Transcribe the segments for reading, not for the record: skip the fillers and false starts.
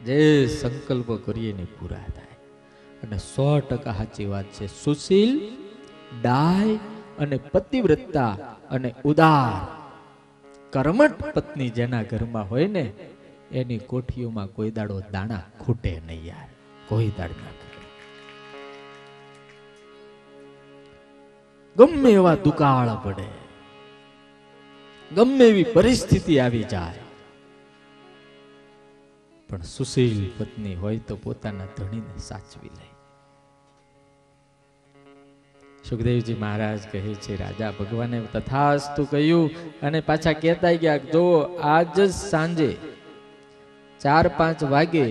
જે સંકલ્પ કરીએ ને પૂરા થાય. અને 100% સાચી વાત છે. સુશીલ, ડાય અને પતિવ્રતા અને ઉદાર કર્મઠ પત્ની જેના ઘરમાં હોય ને એની કોઠીઓમાં કોઈ દાડો દાણા ખૂટે નહીં યાર, કોઈ દાડ ના ખૂટે. ગમે એવા દુકાળ પડે, ગમે એવી પરિસ્થિતિ આવી જાય, પણ સુશીલ પત્ની હોય તો પોતાના ધણીને સાચવી લે. સુખદેવજી મહારાજ કહે છે, રાજા ભગવાને તથાસ્તુ કહ્યું અને પાછા કહેતા ગયા, જો આજ જ સાંજે 4-5 વાગે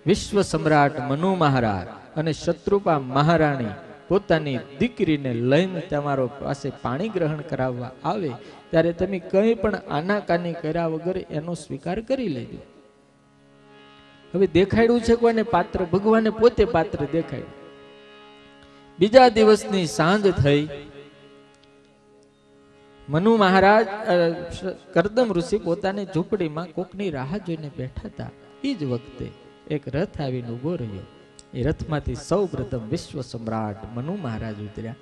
વિશ્વ સમ્રાટ મનુ મહારાજ અને શત્રુપા મહારાણી પોતાની દીકરીને લઈને તમારો પાસે પાણી ગ્રહણ કરાવવા આવે ત્યારે તમે કંઈ પણ આનાકાની કર્યા વગર એનો સ્વીકાર કરી લેજો. હવે દેખાડ્યું છે કોઈને પાત્ર? ભગવાને પોતે પાત્ર દેખાડ્યું. બીજા દિવસની સાંજ થઈ. મનુ મહારાજ કરદમ ઋષિ પોતાની ઝૂંપડીમાં કોકની રાહ જોઈને બેઠા હતા. એ જ વખતે એક રથ આવીને ઉભો રહ્યો. એ રથમાંથી સૌ પ્રથમ વિશ્વ સમ્રાટ મનુ મહારાજ ઉતર્યા,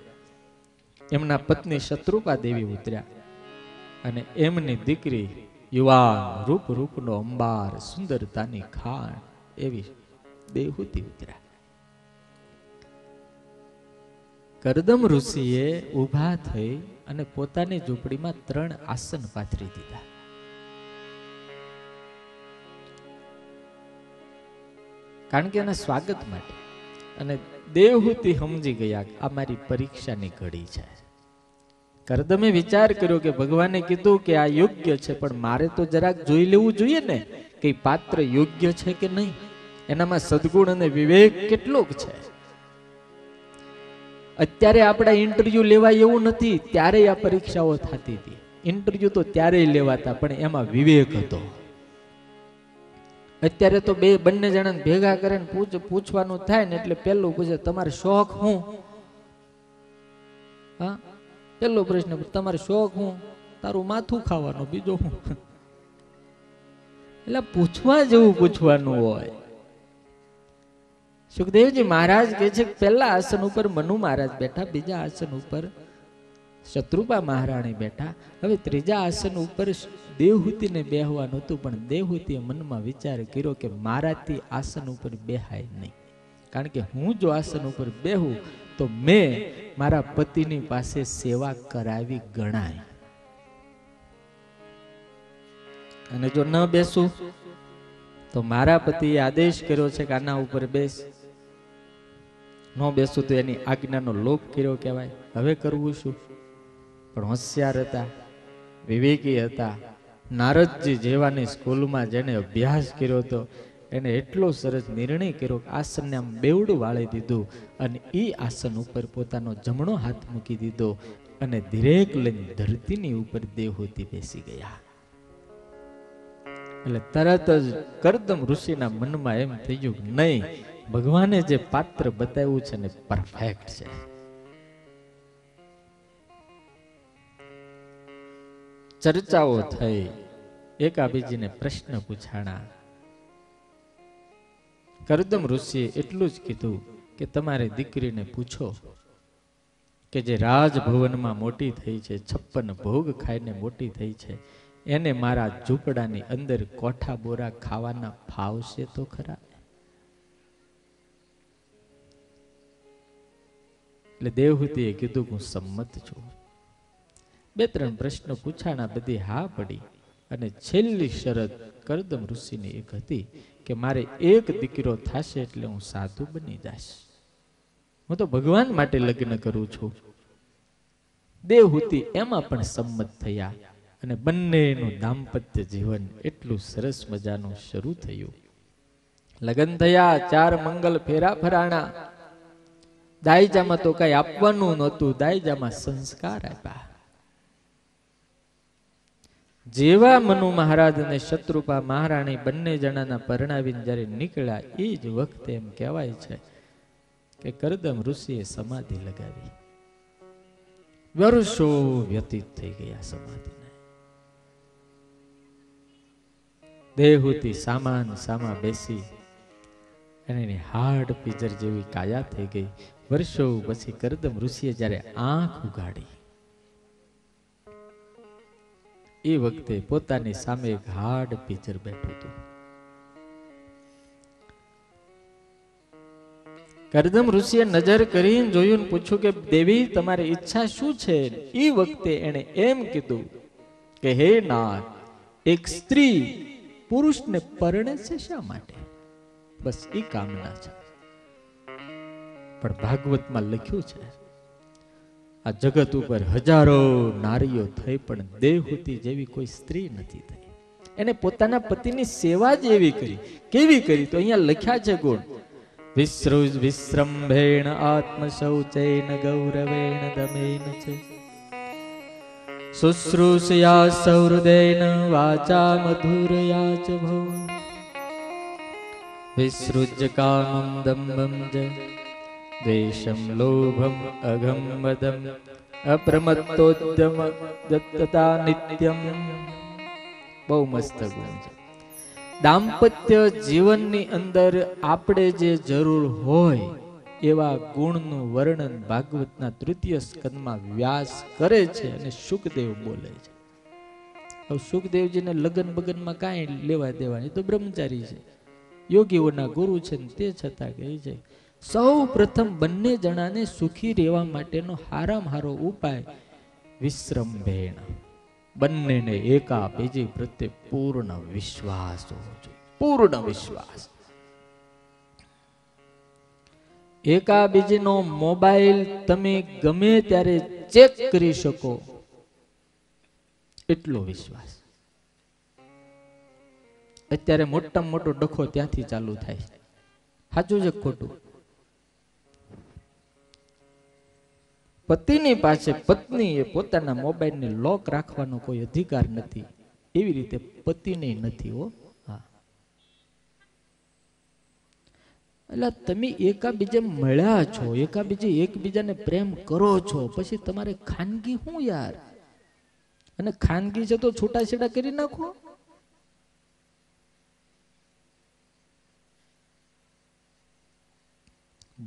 એમના પત્ની શત્રુપા દેવી ઉતર્યા અને એમની દીકરી યુવાન રૂપ રૂપનો અંબાર, સુંદરતાની ખાણ એવી દેહૂતી ઉતર્યા. કરદમ ઋષિએ ઊભા થઈ અને પોતાની ઝૂંપડીમાં 3 આસન પાથરી દીધા. કારણ કે એના સ્વાગત માટે. અને દેવહૂતિ સમજી ગયા આ મારી પરીક્ષાની ઘડી છે. કરદમે વિચાર કર્યો કે ભગવાને કીધું કે આ યોગ્ય છે, પણ મારે તો જરાક જોઈ લેવું જોઈએ ને કે પાત્ર યોગ્ય છે કે નહીં, એનામાં સદગુણ અને વિવેક કેટલોક છે. અત્યારે આપણા ઇન્ટરવ્યુ લેવાય એવું નથી, ત્યારે આ પરીક્ષાઓ થતી હતી. ઇન્ટરવ્યુ તો ત્યારે લેવાતા, પણ એમાં વિવેક હતો. અત્યારે તો બંને જણાને ભેગા કરીને પૂછવાનું થાય ને એટલે પેલું પૂછે તમારો શોખ શું? હા, પેલો પ્રશ્ન તમારો શોખ શું? તારું માથું ખાવાનું, બીજો શું? એટલે પૂછવા જેવું પૂછવાનું હોય. સુખદેવજી મહારાજ કહે છે કે પહેલા આસન ઉપર મનુ મહારાજ બેઠા, બીજા આસન ઉપર શત્રુપા મહારાણી બેઠા. હવે ત્રીજા આસન ઉપર દેવહૂતિને બેહવાનું હતું, પણ દેવહૂતિએ મનમાં વિચાર કર્યો કે મારાથી આસન ઉપર બેહાય નહીં. કારણ કે હું જો આસન ઉપર બેહું તો મેં મારા પતિની પાસે સેવા કરાવી ગણાય, અને જો ન બેસું તો મારા પતિએ આદેશ કર્યો છે કે આના ઉપર બેસ, ન બેસું તો એની આજ્ઞાનો લોપ કર્યો કહેવાય. હવે કરવું શું? પણ હોશિયાર હતા, વિવેકી હતા. નારદજી જેવાની સ્કૂલમાં જેને અભ્યાસ કર્યો હતો એને એટલો સરસ નિર્ણય કર્યો કે આસનને આમ બેવડું વાળી દીધું અને એ આસન ઉપર પોતાનો જમણો હાથ મૂકી દીધો અને ધીરેક લઈને ધરતીની ઉપર દેવહૂતિ બેસી ગયા. એટલે તરત જ કરદમ ઋષિના મનમાં એમ થઈ ગયું કે નહીં, ભગવાને જે પાત્ર બતાવ્યું છે ને પરફેક્ટ છે. ચર્ચાઓ થઈ, એકાબીજીને પ્રશ્ન પૂછાણા. કરદમ ઋષિએ એટલું જ કીધું કે તમારી દીકરીને પૂછો કે જે રાજભવનમાં મોટી થઈ છે, 56 ભોગ ખાઈને મોટી થઈ છે, એને મારા ઝૂંપડાની અંદર કોઠા બોરા ખાવાના ફાવશે તો ખરા? એટલે દેવહૂતિએ કીધું હું સંમત છું. 2-3 પ્રશ્નો પૂછાણા, બધી હા પડી. અને છેલ્લી શરત કરદમ ઋષિની એક હતી કે મારે એક દીકરો થશે એટલે હું સાધુ બની જઈશ, હું તો ભગવાન માટે લગ્ન કરું છું. દેવહૂતિ એમાં પણ સંમત થયા અને બંનેનું દાંપત્ય જીવન એટલું સરસ મજાનું શરૂ થયું. લગ્ન થયા, 4 મંગલ ફેરા ફરાણા. દાયજામાં તો કઈ આપવાનું નહોતું, દાયજામાં સંસ્કાર આપ્યા. જેવા મનુ મહારાજ અને શત્રુપા મહારાણી બંને જણાના પરણાવીને જ્યારે નીકળ્યા એ જ વખતે એમ કહેવાય છે કે કરદમ ઋષિએ સમાધિ લગાવી. વર્ષો વ્યતીત થઈ ગયા સમાધિને. દેવહૂતિ સામા બેસી અને એની હાડ પીજર જેવી કાયા થઈ ગઈ. વર્ષો પછી કરદમ ઋષિએ જ્યારે આંખ ઉગાડી, એ વખતે પોતાની સામે એક હાડ પીજર બેઠું હતું. કરદમ ઋષિએ નજર કરીને જોયું, પૂછ્યું કે દેવી તમારી ઈચ્છા શું છે? એ વખતે એને એમ કીધું કે હે નાથ, એક સ્ત્રી પુરુષને પરણે છે શા માટે? બસ એ કામના છે. પણ ભાગવતમાં લખ્યું છે, આ જગત ઉપર હજારો નારીઓ થઈ પણ દેવહૂતિ જેવી કોઈ સ્ત્રી નથી થઈ. એને પોતાના પતિની સેવા જ એવી કરી. કેવી કરી? તો અહીંયા લખ્યા છે ગુણ. વિસૃજ વિશ્રંભેણ આત્મશૌચેન ગૌરવેણ દમેન છે શુશ્રૂષયા સૌહૃદેન વાચા મધુરયા ચ ભો વિસૃજ કામં દંભં જ દ્વેષં લોભં અઘં મદં અપ્રમત્તોદ્યમ દત્તતા નિત્યમ. બહુ મસ્ત ગુણ છે. દાંપત્ય જીવનની અંદર આપણે જે જરૂર હોય એવા ગુણનું વર્ણન ભાગવતના 3ય સ્કંદમાં વ્યાસ કરે છે અને શુકદેવ બોલે છે. હવે શુકદેવજીને લગન બગનમાં કાંઈ લેવા દેવાની, તો બ્રહ્મચારી છે, યોગીઓના ગુરુ છે, તે છતાં કહે છે સૌ પ્રથમ બંને જણાને સુખી રહેવા માટેનો હારામાં હારો ઉપાય વિશ્રંભેણ, બંનેને એકા બીજી પ્રત્યે પૂર્ણ વિશ્વાસ હોવો જોઈએ. પૂર્ણ વિશ્વાસ. એકા બીજીનો મોબાઈલ તમે ગમે ત્યારે ચેક કરી શકો એટલો વિશ્વાસ. અત્યારે મોટામાં મોટો ડખો ત્યાંથી ચાલુ થાય. સાચું છે ખોટું? પતિની પાસે પત્નીએ પોતાના મોબાઈલને લોક રાખવાનો કોઈ અધિકાર નથી, એવી રીતે પતિને નથી. હો હા, એટલે તમે એકાબીજે મળ્યા છો, એકાબીજે એકબીજાને પ્રેમ કરો છો, પછી તમારે ખાનગી શું યાર? અને ખાનગી છે તો છૂટાછેડા કરી નાખો.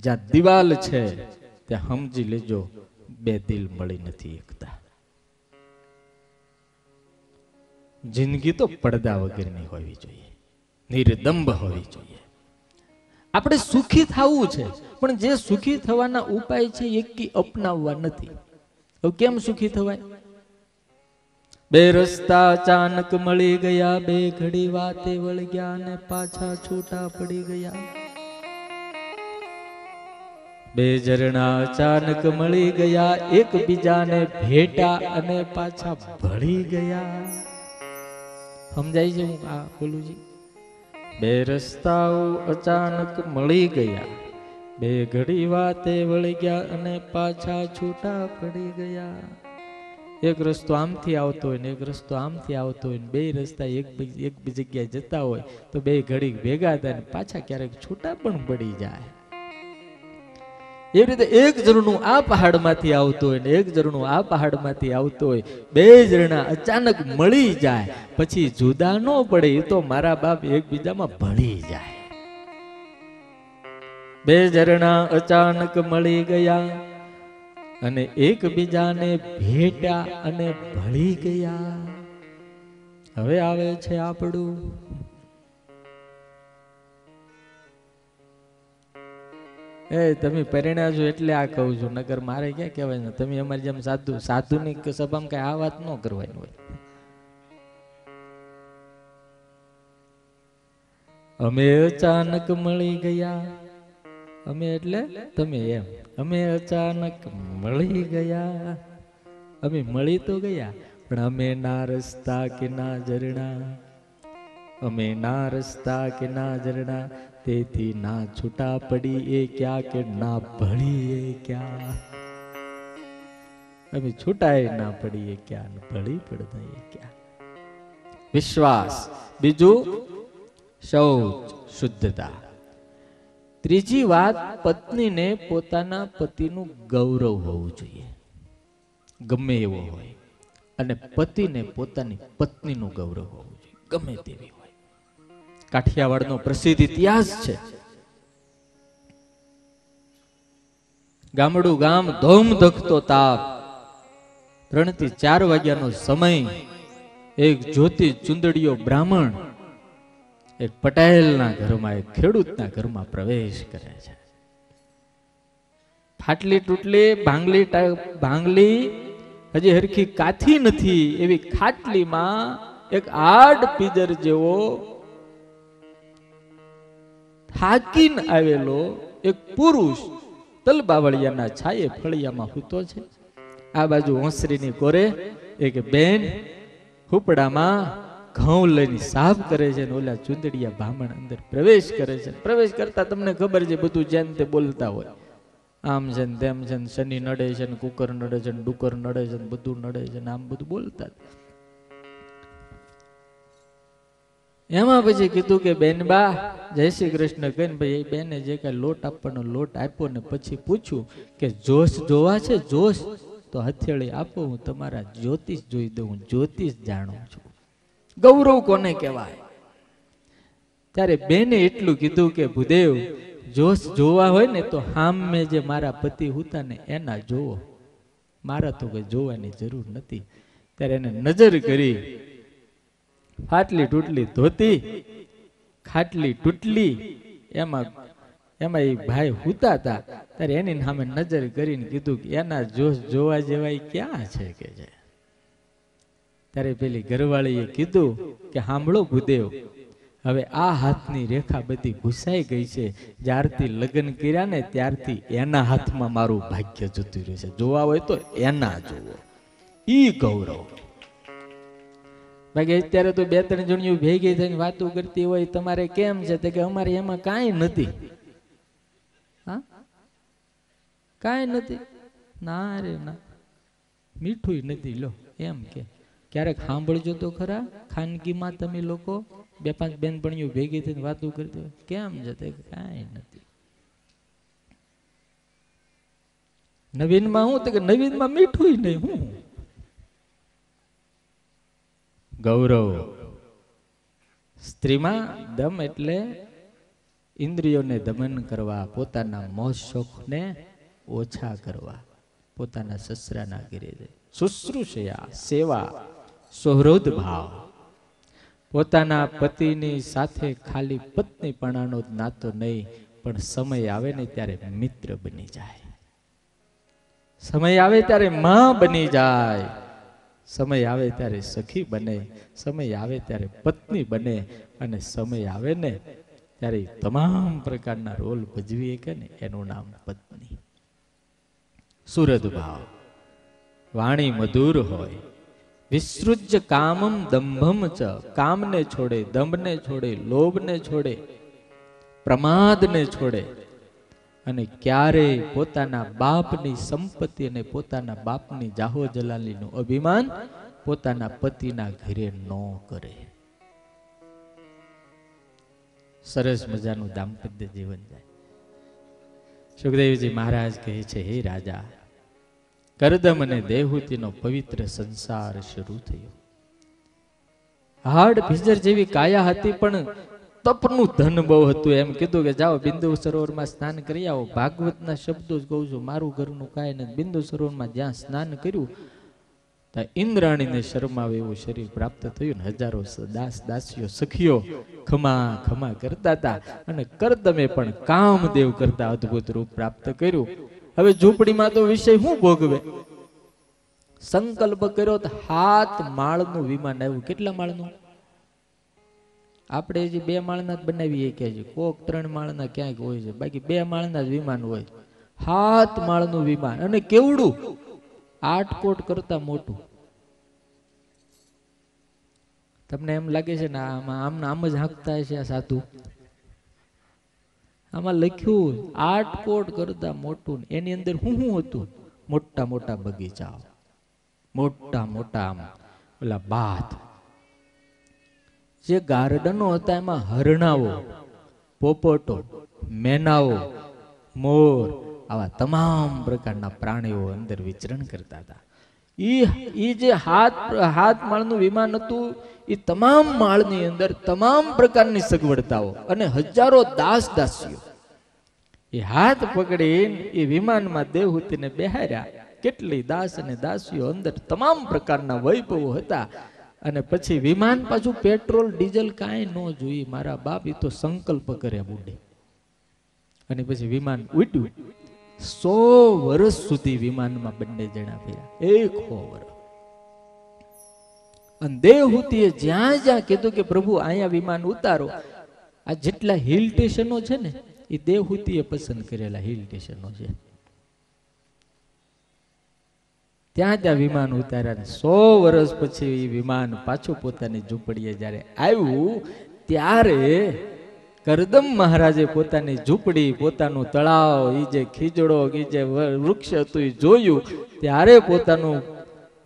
જ્યાં દિવાલ છે ત્યાં સમજી લેજો બે દિલ મળી નથી એકતા. જિંદગી તો પડદા વગરની હોવી જોઈએ, નિર્દંભ હોવી જોઈએ. આપણે સુખી થવું છે, પણ જે સુખી થવાના ઉપાય છે એકી અપનાવવા નથી. હવે કેમ સુખી થવાય? બે રસ્તા અચાનક મળી ગયા, બે ઘડી વાતે વળગ્યા ને પાછા છૂટા પડી ગયા. બે ઝરણા અચાનક મળી ગયા, એકબીજાને ભેટા અને પાછા ભળી ગયા. સમજાય છે હું આ બોલું છું? બે રસ્તાઓ અચાનક મળી ગયા, બે ઘડી વાતે વળી ગયા અને પાછા છૂટા પડી ગયા. એક રસ્તો આમથી આવતો હોય ને એક રસ્તો આમથી આવતો હોય ને બે રસ્તા એક જગ્યાએ જતા હોય તો બે ઘડી ભેગા થાય ને પાછા ક્યારેક છૂટા પણ પડી જાય. એવી રીતે એક ઝરણું આ પહાડમાંથી આવતું હોય ને એક ઝરણું આ પહાડમાંથી આવતું હોય, બે ઝરણા અચાનક મળી જાય પછી જુદા ન પડે. એ તો મારા બાપ એકબીજામાં ભળી જાય. બે ઝરણા અચાનક મળી ગયા અને એકબીજાને ભેટ્યા અને ભળી ગયા. હવે આવે છે આપણું તમે પરિણ્યા છો એટલે આ કહું છું, નગર મારે ક્યાં કહેવાય ને તમે અમારી જેમ સાધુની સભામાં કઈ આ વાત ન કરવાની હોય. અમે અચાનક મળી ગયા, અમે એટલે તમે એમ, અમે અચાનક મળી ગયા. અમે મળી તો ગયા પણ અમે ના રસ્તા કે ના ઝરણા, અમે ના રસ્તા કે ના ઝરણા, તેથી ના છૂટા પડી એ ક્યાં કે ના ભળી એ ક્યાં. અમે છૂટાય ના પડી એ ક્યાં, ભળી પડતા એ ક્યાં. વિશ્વાસ. બીજું શૌચ, શુદ્ધતા. ત્રીજી વાત, પત્નીને પોતાના પતિનું ગૌરવ હોવું જોઈએ, ગમે એવો હોય. અને પતિને પોતાની પત્નીનું ગૌરવ હોવું જોઈએ, ગમે તેવી હોય. કાઠિયાવાડનો પ્રસિદ્ધ ઇતિહાસ છે. ગામડું ગામ ધોમ ધખતો તાપ, 3 થી 4 વાગ્યાનો સમય. એક જ્યોતિ ચુંદડીયો બ્રાહ્મણ એક પટેલના ઘરમાં, એક ખેડૂતના ઘરમાં પ્રવેશ કરે છે. ફાટલી તૂટલી ભાંગલી હજી હરખી કાથી નથી એવી ખાટલીમાં એક આડ પીજર જેવો થાકીને આવેલો એક પુરુષ તલબાવળિયાના છાયે ફળિયામાં સૂતો છે. આ બાજુ ઓસરીની કોરે એક બેન હુપડામાં ઘઉં લઈને સાફ કરે છે, ઓલા ચુંદડિયા બ્રાહ્મણ અંદર પ્રવેશ કરે છે. પ્રવેશ કરતા તમને ખબર છે બધું જેમ તે બોલતા હોય, આમ છે ને તેમ છે ને, શનિ નડે છે ને, કુકર નડે છે ને, ડુકર નડે છે ને, બધું નડે છે ને, આમ બધું બોલતા. એમાં પછી કીધું કે બેનબા જય શ્રી કૃષ્ણ કહીને ભાઈ એ બેને જે કઈ લોટ આપવાનો લોટ આપ્યો ને પછી પૂછ્યું કે જોશ જોવા છે? જોશ તો હથેળી આપો, હું તમારા જ્યોતિષ જોઈ દઉં, હું જ્યોતિષ જાણું છું. ગૌરવ કોને કહેવાય? ત્યારે બેને એટલું કીધું કે ભૂદેવ જોશ જોવા હોય ને તો હામે જે મારા પતિ હતા ને એના જોવો, મારા તો કઈ જોવાની જરૂર નથી. ત્યારે એને નજર કરી, ફાટલી તૂટલી ધોતી, ખાટલી તૂટલી, એમાં એ ભાઈ હુતા હતા. ત્યારે એની સામે નજર કરીને કીધું કે એના જોશ જોવા જેવાય ક્યાં છે કે છે. ત્યારે પેલી ઘરવાળીએ કીધું કે સાંભળો ભૂદેવ, હવે આ હાથની રેખા બધી ઘૂસાઈ ગઈ છે. જ્યારથી લગ્ન કર્યા ને ત્યારથી એના હાથમાં મારું ભાગ્ય જતું રહ્યું છે. જોવા હોય તો એના જોવો, ઈ ગૌરવ. બાકી અત્યારે તો 2-3 જણીઓ ભેગી થઈને વાતો કરતી હોય, તમારે કેમ છે? તો કે અમારે એમાં કાંઈ નથી. હા, કાંઈ નથી. ના રે ના, મીઠું નથી. લો એમ કે ક્યારેક સાંભળજો તો ખરા, ખાનગીમાં તમે લોકો 2-5 બેનપણીઓ ભેગી થઈને વાતો કરતી હોય, કેમ છે? તે કાંઈ નથી. નવીનમાં હું તો કે નવીનમાં મીઠું નહીં. હું ગૌરવ સ્ત્રીમાં દમ એટલે ઇન્દ્રિયોને દમન કરવા, પોતાના મોજ શોખને ઓછા કરવા, પોતાના સસરાના ઘરે શુશ્રૂષયા સેવા સુહૃદ ભાવ, પોતાના પતિની સાથે ખાલી પત્નીપણાનો જ નાતો નહીં, પણ સમય આવે ને ત્યારે મિત્ર બની જાય, સમય આવે ત્યારે માં બની જાય, સમય આવે ત્યારે સખી બને, સમય આવે ત્યારે પત્ની બને, અને સમય આવે ને ત્યારે તમામ પ્રકારના રોલ ભજવી કે ને એનું નામ પત્ની. સુરદ ભાવ, વાણી મધુર હોય, વિસૃજ કામમ દંભમ ચ, કામને છોડે, દંભને છોડે, લોભને છોડે, પ્રમાદને છોડે, અને ક્યારેય પોતાના બાપની સંપત્તિ અને પોતાના બાપની જાહો જલાલીનું અભિમાન પોતાના પતિના ઘરે ન કરે. સરસ મજાનું દાંપત્ય જીવન જાય. સુખદેવજી મહારાજ કહે છે, હે રાજા, કરદમ અને દેહૂતિનો પવિત્ર સંસાર શરૂ થયો. હાડ ભીજર જેવી કાયા હતી, પણ તપનું ધન બહુ હતું. એમ કીધું કે જાઓ બિંદુ સરોવરમાં સ્નાન કરી આવો. ભાગવતના શબ્દો જ કહું છું, મારું ઘરનું કાંઈ નથી. બિંદુ સરોવરમાં જ્યાં સ્નાન કર્યું ત્યાં ઇન્દ્રાણીને શરમાવે એવું શરીર પ્રાપ્ત થયું. હજારો દાસ દાસીઓ સખીઓ ખમા ખમા કરતા હતા, અને કરદમે પણ કામદેવ કરતા અદભુત રૂપ પ્રાપ્ત કર્યું. હવે ઝૂંપડીમાં તો વિષય શું ભોગવે? સંકલ્પ કર્યો તો 7 માળનું વિમાન આવ્યું. કેટલા માળનું? આપણે જે 2 માળના જ બનાવીએ કે છે, કોક 3 માળના ક્યાંક હોય છે, બાકી 2 માળના જ વિમાન હોય. 7 માળનું વિમાન, અને કેવડું? 8 કોટ કરતા મોટું. તમને એમ લાગે છે ને આમ જ હાંકતા છે આ સાધુ? આમાં લખ્યું 8 કોટ કરતા મોટું. એની અંદર શું હતું? મોટા મોટા બગીચાઓ, મોટા મોટા આમ ઓલા બાથ, જે ગાર્ડનો હતા એમાં હરણાઓ, પોપટો, મેનાઓ, મોર, આવા તમામ પ્રકારના પ્રાણીઓ અંદર વિચરણ કરતા હતા. ઈ જે 7 માળનું વિમાન હતું, એ તમામ માળની અંદર તમામ પ્રકારની સગવડતાઓ અને હજારો દાસ દાસીઓ. એ હાથ પકડીને એ વિમાનમાં દેવહૂતિને બેહાર્યા. કેટલી દાસ અને દાસીઓ અંદર તમામ પ્રકારના વૈભવો હતા. અને પછી વિમાન પાછું પેટ્રોલ ડીઝલ કાંઈ ન જોઈ મારા બાપ, એ તો સંકલ્પ કર્યા બુડે. અને પછી વિમાન ઉડ્યું. 100 વર્ષ સુધી વિમાનમાં બંને જણા ફર્યા, 100 વર્ષ. અને દેવહૂતિએ જ્યાં જ્યાં કીધું કે પ્રભુ અહીંયા વિમાન ઉતારો, આ જેટલા હિલ સ્ટેશનો છે ને એ દેવહૂતિએ પસંદ કરેલા હિલ સ્ટેશનો છે. ત્યાં ત્યાં વિમાન ઉતાર્યા. 100 વર્ષ પછી વિમાન પાછું પોતાની ઝૂંપડીએ જ્યારે આવ્યું ત્યારે કરદમ મહારાજે પોતાની ઝૂંપડી, પોતાનું તળાવ, એ જે ખીજડો, એ જે વૃક્ષ હતું એ જોયું ત્યારે પોતાનું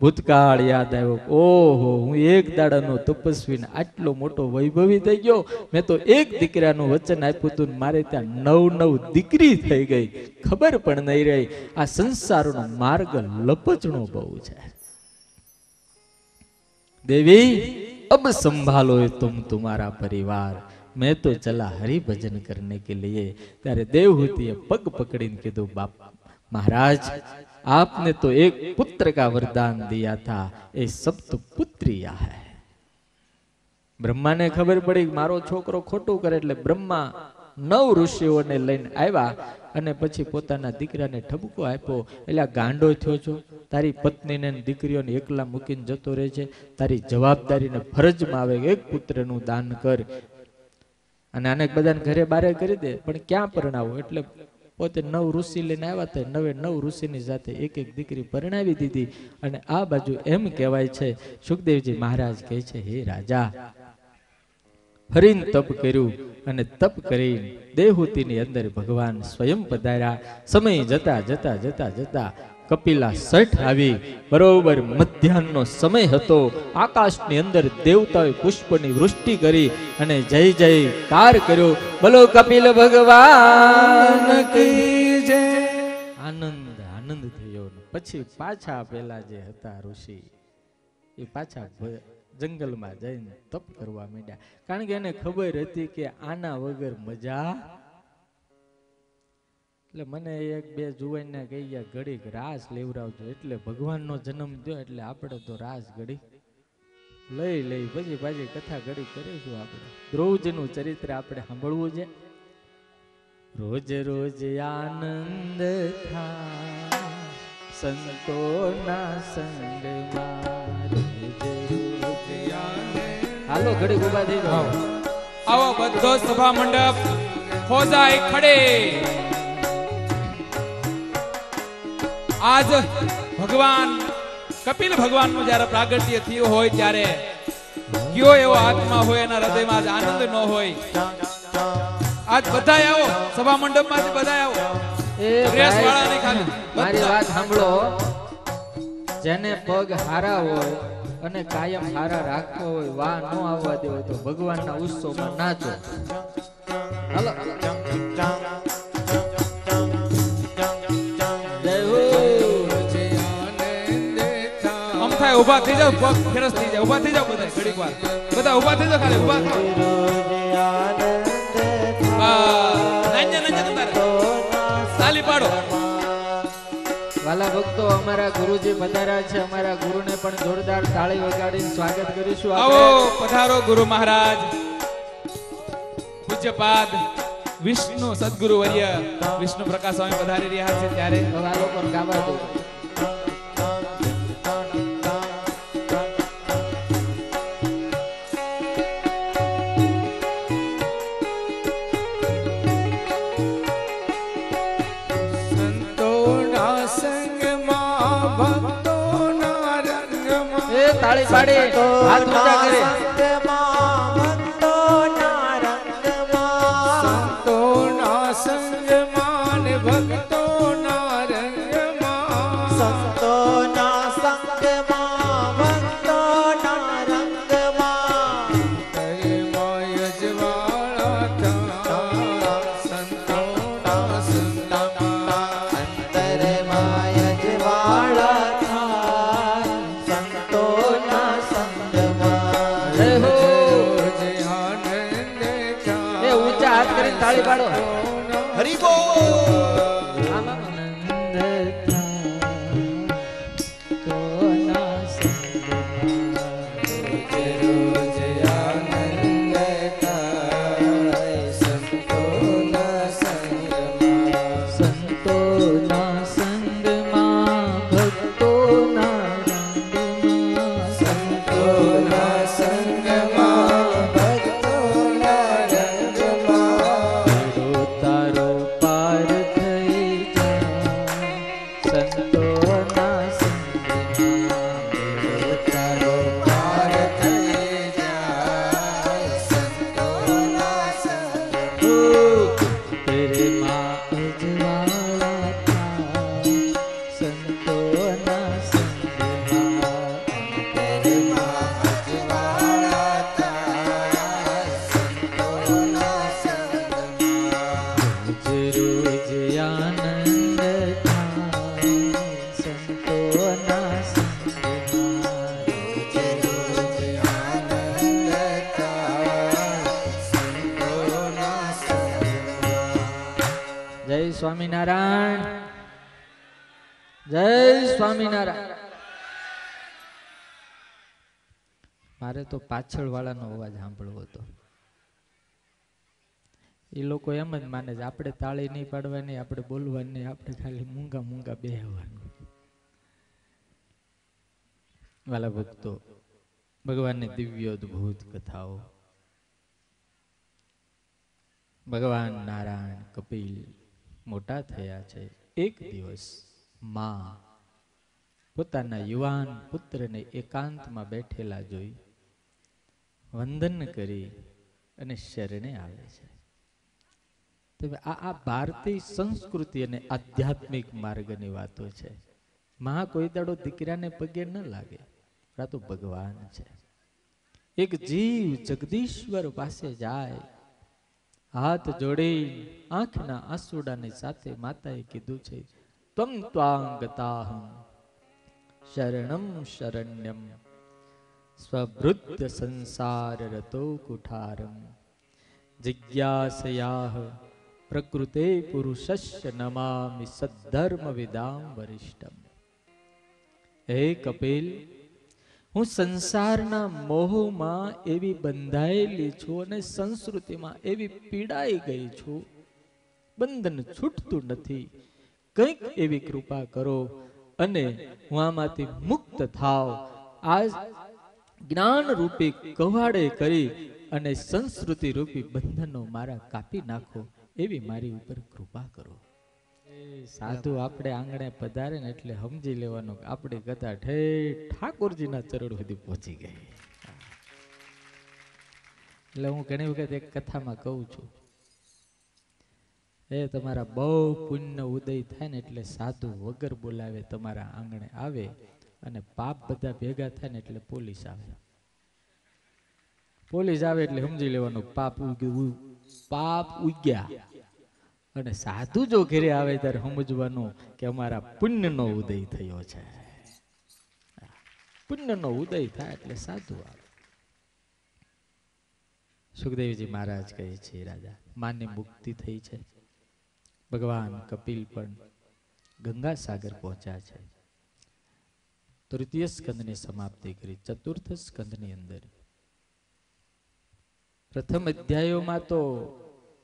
ભૂતકાળ યાદ આવ્યો. ઓહો, હું એક દાડાનો તપસ્વીને આટલો મોટો વૈભવી થઈ ગયો. મેં તો એક દીકરાનું વચન આપ્યું હતું, મારે ત્યાં 9 દીકરી થઈ ગઈ, ખબર પણ નહીં રહી. આ સંસારનો માર્ગ લપચણો બહુ છે. દેવી અબ સંભાલો તુમ તુમારા પરિવાર, મેં તો ચલા હરિ ભજન કરને કે લીએ. ત્યારે દેવહૂતિએ પગ પકડીને કીધું, બાપ महाराज आपने तो एक पुत्र का वरदान दिया था, ये सब तो पुत्रिया है. ब्रह्मा ने खबर पड़ी मारो छोकरो खोटू करे એટલે બ્રહ્મા 9 ઋષિઓને લઈને આવ્યા અને પછી પોતાના દીકરાને ઠપકો આપ્યો. એટલે ગાંડો થયો છો, તારી પત્નીને દીકરીઓને એકલા મૂકીને જતો રહે છે, તારી જવાબદારીને ફરજમાં આવે એક પુત્રનું દાન કર. અને આને બધાને ઘરે બારે કરી દે, પણ ક્યાં પરણાવો? એટલે પોતે 9 ઋષિ લઈને આવ્યા હતા. 9 ઋષિની સાથે એક એક દીકરી પરણાવી દીધી. અને આ બાજુ એમ કહેવાય છે, સુખદેવજી મહારાજ કહે છે, હે રાજા, હરીને તપ કર્યું અને તપ કરીને દેવહૂતિની અંદર ભગવાન સ્વયં પધાર્યા. સમય જતા જતા જતા જતા કપિલા સઠ આવી. બરોબર મધ્યાહનનો સમય હતો. આકાશની અંદર દેવતાઓએ પુષ્પની વૃષ્ટિ કરી અને જય જયકાર કર્યો. બોલો કપિલ ભગવાન કી જય. આનંદ આનંદ થયો. પછી પાછા પેલા જે હતા ઋષિ એ પાછા જંગલમાં જઈને તપ કરવા માંડ્યા. કારણ કે એને ખબર હતી કે આના વગર મજા. એટલે મને 1-2 જુવાનને કહી ગયા, ઘડીક રાસ લેવડાવજો. એટલે ભગવાનનો જન્મ થયો એટલે આપણે તો રાસ ઘડી લઈ પછી પાછી કથા ઘડી કરીશું. આપણે દ્રૌપદીનું ચરિત્ર આપણે સાંભળવું છે. રોજ રોજ આનંદ થાય સંતોના સંગમાં, હાલો ઘડી ઉભા થઈ જાઓ. આવો બધો સભા મંડપ હોજાય ખડે. આજ ભગવાન કપિલ ભગવાન નું જયારે પ્રાગટ્ય થયું હોય ત્યારે કયો એવો આત્મા હોય એના હૃદયમાં આનંદ ન હોય. આજ બધાય આવો સભા મંડપ માંથી બધાય આવો. ડ્રેસ વાળા નહીં ખાલી. મારી વાત સાંભળો. જેને પગ હારા હોય અને કાયમ હારા રાખવો હોય, વાહ ન આવવા દેવો તો ભગવાનના ઉત્સવમાં નાચો. હાલો ઉભા થઈ જાવ, પગ ફેરસ થઈ જાય. ઉભા થઈ જાવ બધા ઘડીક વાર. બધા ઉભા થઈ જાવ, ખાલી ઉભા થાઓ. તાલી પાડો. વાલા ભક્તો, અમારા ગુરુજી પધાર્યા છે. અમારા ગુરુને પણ જોરદાર તાળી વગાડીને સ્વાગત કરીશું. આવો પધારો ગુરુ મહારાજ. પૂજ્યપાદ વિષ્ણુ સદગુરુ વર્ય વિષ્ણુ પ્રકાશ સ્વામી પધારી રહ્યા છે. ત્યારે આ લોકો ગાવા દો. તાળી પાડી હાથ ઊંચા કરે. તાળી પાડો. હરિ બોલ જય સ્વામિનારાયણ, જય સ્વામિનારાયણ. મારે તો પાછળ વાળાનો અવાજ સાંભળવો હતો. એ લોકો એમ જ માને છે આપણે તાળી નહીં પાડવાની, આપણે બોલવાની, આપણે ખાલી મૂંગા મૂંગા બેહવાનું. વાલા ભક્તો, ભગવાનની દિવ્ય અદ્ભુત કથાઓ, ભગવાન નારાયણ કપિલ મોટા થયા છે. એક દિવસ માં પોતાના યુવાન પુત્રને એકાંતમાં બેઠેલા જોઈ વંદન કરી અને શરણે આવે છે. આ ભારતીય સંસ્કૃતિ અને આધ્યાત્મિક માર્ગની વાતો છે. માં કોઈ દાડો દીકરાને પગે ન લાગે. આ તો ભગવાન છે. એક જીવ જગદીશ્વર પાસે જાય, હાથ જોડી આંખના આંસુડાની સાથે માતાએ કીધું છે, ત્વં ત્વાંગતાહં શરણમ શરણ્યમ સ્વવૃદ્ધ સંસાર રતો કુઠારમ જિજ્ઞાસયાહ પ્રકૃતે પુરુષસ્ય નમામિ સદ્ધર્મ વિદામ વરિષ્ઠમ. હે કપિલ, હું સંસારના મોહમાં એવી બંધાયેલી છું અને સંસ્કૃતિમાં એવી પીડાઈ ગઈ છું, બંધન છૂટતું નથી. કંઈક એવી કૃપા કરો અને હું આમાંથી મુક્ત થાવ. આ જ્ઞાન રૂપી કવાડે કરી અને સંસ્કૃતિ રૂપી બંધનો મારા કાપી નાખો, એવી મારી ઉપર કૃપા કરો. સાધુ આપણે આંગણે પધારે ને એટલે સમજી લેવાનું કે આપણી કથા ઠેઠ ઠાકોરજીના ચરણ સુધી પહોંચી ગઈ. એટલે હું ઘણી વખત એક કથામાં કહું છું, એ તમારા બહુ પુણ્ય ઉદય થાય ને એટલે સાધુ વગર બોલાવે તમારા આંગણે આવે, અને પાપ બધા ભેગા થાય ને એટલે પોલીસ આવે. પોલીસ આવે એટલે સમજી લેવાનું પાપ ઉગ્યા. અને સાધુ જો ઘરે આવે ત્યારે સમજવાનું કે અમારા પુણ્યનો ઉદય થયો છે. પુણ્યનો ઉદય થાય એટલે સાધુ આવે. સુખદેવજી મહારાજ કહે છે, રાજા માની મુક્તિ થઈ છે. ભગવાન કપિલ પણ ગંગા સાગર પહોંચ્યા છે. તૃતીય સ્કંદની સમાપ્તિ કરી. ચતુર્થ સ્કંદની અંદર પ્રથમ અધ્યાયોમાં તો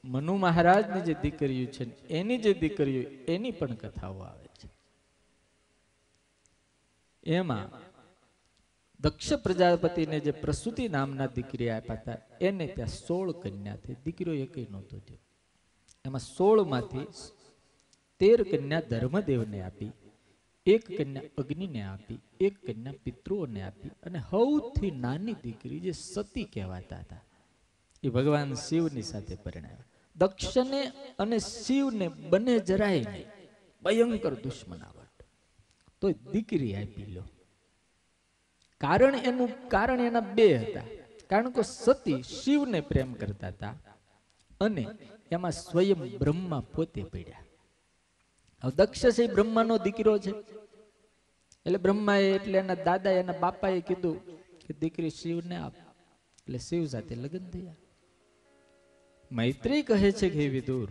મનુ મહારાજની જે દીકરીઓ છે એની જે દીકરીઓ એની પણ કથાઓ આવે છે. એમાં દક્ષ પ્રજાપતિને જે પ્રસૂતિ નામના દીકરી આપ્યા હતા એને ત્યાં 16 કન્યા થઈ. દીકરીઓ એકય નહોતો થયો. એમાં 16 માંથી 13 કન્યા ધર્મદેવને આપી, 1 કન્યા અગ્નિને આપી, 1 કન્યા પિતૃઓને આપી, અને સૌથી નાની દીકરી જે સતી કહેવાતા હતા એ ભગવાન શિવની સાથે પરણાવ્યા. દક્ષને અને શિવને બંને જરાય નહીં, ભયંકર દુશ્મનાવટ, તો દીકરી આપી લો. કારણ એના બે હતા. કારણ કે સતી શિવને પ્રેમ કરતા હતા અને એમાં સ્વયં બ્રહ્મા પોતે પડ્યા. હવે દક્ષ છે બ્રહ્માનો દીકરો છે, એટલે બ્રહ્માએ એટલે એના દાદા એના બાપાએ કીધું કે દીકરી શિવને આપ. એટલે શિવ સાથે લગ્ન થયા. મૈત્રી કહે છે કે હે વિદુર,